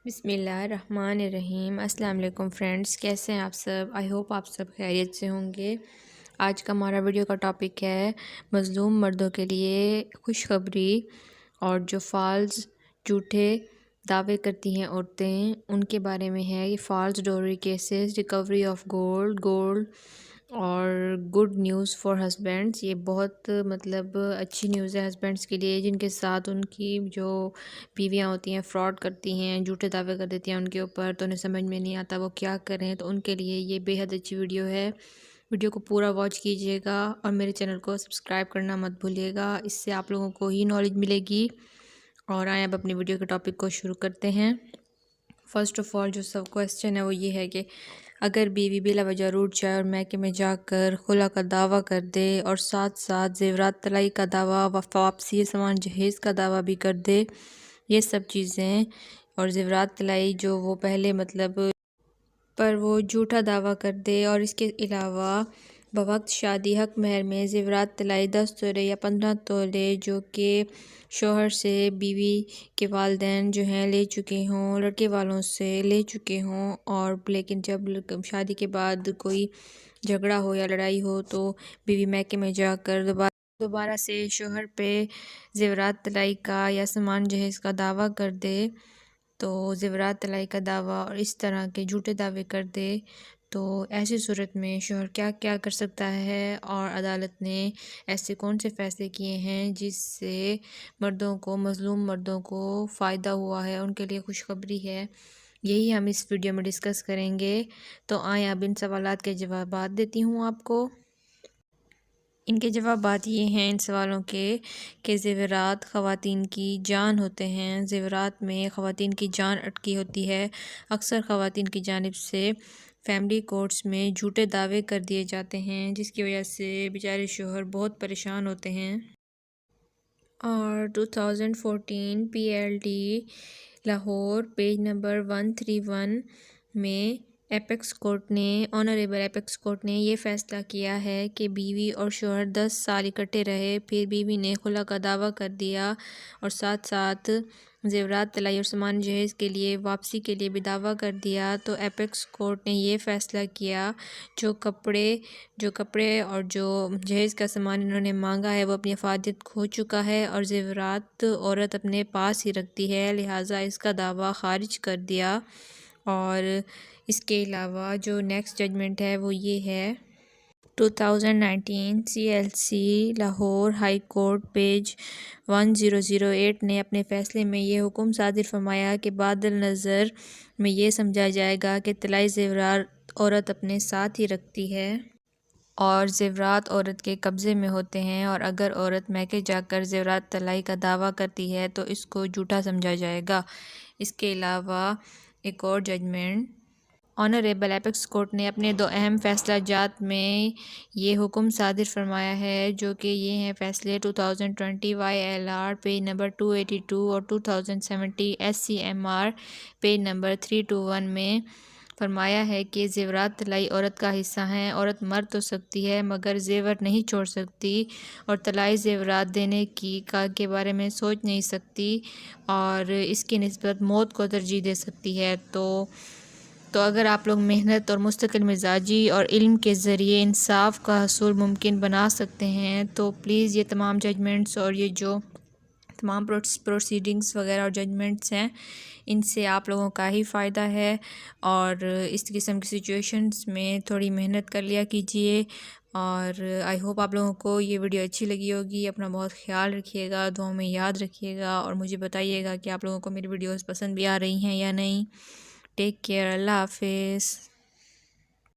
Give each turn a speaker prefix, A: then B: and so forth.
A: بسم اللہ الرحمن الرحیم۔ السلام علیکم فرینڈز، کیسے ہیں آپ سب؟ آئی ہوپ آپ سب خیریت سے ہوں گے۔ آج کا ہمارا ویڈیو کا ٹاپک ہے مظلوم مردوں کے لیے خوشخبری، اور جو فالس جھوٹے دعوے کرتی ہیں عورتیں ان کے بارے میں ہے۔ یہ false dowry cases, recovery of gold اور گڈ نیوز فار ہسبینڈس۔ یہ بہت اچھی نیوز ہے ہسبینڈس کے لیے جن کے ساتھ ان کی جو بیویاں ہوتی ہیں فراڈ کرتی ہیں، جھوٹے دعوے کر دیتی ہیں ان کے اوپر، تو انہیں سمجھ میں نہیں آتا وہ کیا کریں۔ تو ان کے لیے یہ بے حد اچھی ویڈیو ہے۔ ویڈیو کو پورا واچ کیجیے گا اور میرے چینل کو سبسکرائب کرنا مت بھولیے گا، اس سے آپ لوگوں کو ہی نالج ملے گی۔ اور آئیں اب اپنی ویڈیو کے ٹاپک کو شروع کرتے ہیں۔ فرسٹ آف آل جو سب کویسچن ہے وہ یہ ہے کہ اگر بیوی بلا وجہ روٹھ جائے اور میکے میں جا کر خلا کا دعویٰ کر دے اور ساتھ ساتھ زیورات طلائی کا دعویٰ، واپسی سامان جہیز کا دعویٰ بھی کر دے، یہ سب چیزیں، اور زیورات طلائی جو وہ پہلے پر وہ جھوٹا دعویٰ کر دے، اور اس کے علاوہ بوقت شادی حق مہر میں زیورات طلائی 10 تولے یا 15 تولے جو کہ شوہر سے بیوی کے والدین جو ہیں لے چکے ہوں، لڑکے والوں سے لے چکے ہوں، اور لیکن جب شادی کے بعد کوئی جھگڑا ہو یا لڑائی ہو تو بیوی میکے میں جا کر دوبارہ سے شوہر پہ زیورات طلائی کا یا سامان جہیز کا دعویٰ کر دے، تو زیورات طلائی کا دعویٰ اور اس طرح کے جھوٹے دعوے کر دے، تو ایسی صورت میں شوہر کیا کیا کر سکتا ہے، اور عدالت نے ایسے کون سے فیصلے کیے ہیں جس سے مظلوم مردوں کو فائدہ ہوا ہے، ان کے لیے خوشخبری ہے، یہی ہم اس ویڈیو میں ڈسکس کریں گے۔ تو آئیں اب ان سوالات کے جوابات دیتی ہوں آپ کو۔ ان کے جوابات یہ ہیں ان سوالوں کے کہ زیورات خواتین کی جان ہوتے ہیں، زیورات میں خواتین کی جان اٹکی ہوتی ہے۔ اکثر خواتین کی جانب سے فیملی کورٹس میں جھوٹے دعوے کر دیے جاتے ہیں جس کی وجہ سے بیچارے شوہر بہت پریشان ہوتے ہیں۔ اور 2014 P L D Lahore page number 131 میں آنریبل ایپیکس کورٹ نے یہ فیصلہ کیا ہے کہ بیوی اور شوہر 10 سال اکٹھے رہے، پھر بیوی نے خلا کا دعویٰ کر دیا اور ساتھ ساتھ زیورات طلائی اور سامان جہیز کے لیے واپسی کے لیے بھی دعویٰ کر دیا، تو ایپیکس کورٹ نے یہ فیصلہ کیا جو کپڑے اور جو جہیز کا سامان انہوں نے مانگا ہے وہ اپنی افادیت کھو چکا ہے، اور زیورات عورت اپنے پاس ہی رکھتی ہے، لہٰذا اس کا دعویٰ خارج کر دیا۔ اور اس کے علاوہ جو نیکسٹ ججمنٹ ہے وہ یہ ہے 2019 C L C Lahore high court page 1008 نے اپنے فیصلے میں یہ حکم صادر فرمایا کہ بعد النظر میں یہ سمجھا جائے گا کہ طلائی زیورات عورت اپنے ساتھ ہی رکھتی ہے اور زیورات عورت کے قبضے میں ہوتے ہیں، اور اگر عورت میکے جا کر زیورات طلائی کا دعویٰ کرتی ہے تو اس کو جھوٹا سمجھا جائے گا۔ اس کے علاوہ ایک اور ججمنٹ آنریبل ایپیکس کورٹ نے اپنے 2 اہم فیصلہ جات میں یہ حکم صادر فرمایا ہے جو کہ یہ ہیں فیصلے 2020 Y L R page number 282 اور 2070 S C M R page number 321 میں فرمایا ہے کہ زیورات طلائی عورت کا حصہ ہیں، عورت مر تو سکتی ہے مگر زیور نہیں چھوڑ سکتی، اور طلائی زیورات دینے کے بارے میں سوچ نہیں سکتی، اور اس کی نسبت موت کو ترجیح دے سکتی ہے۔ تو اگر آپ لوگ محنت اور مستقل مزاجی اور علم کے ذریعے انصاف کا حصول ممکن بنا سکتے ہیں تو پلیز یہ تمام ججمنٹس اور یہ جو تمام پروسیڈنگز وغیرہ اور ججمنٹس ہیں ان سے آپ لوگوں کا ہی فائدہ ہے، اور اس قسم کی سچویشنز میں تھوڑی محنت کر لیا کیجیے۔ اور آئی ہوپ آپ لوگوں کو یہ ویڈیو اچھی لگی ہوگی۔ اپنا بہت خیال رکھیے گا، دعاؤں میں یاد رکھیے گا، اور مجھے بتائیے گا کہ آپ لوگوں کو میری ویڈیوز پسند بھی آ رہی ہیں یا نہیں۔ ٹیک کیئر، اللہ حافظ۔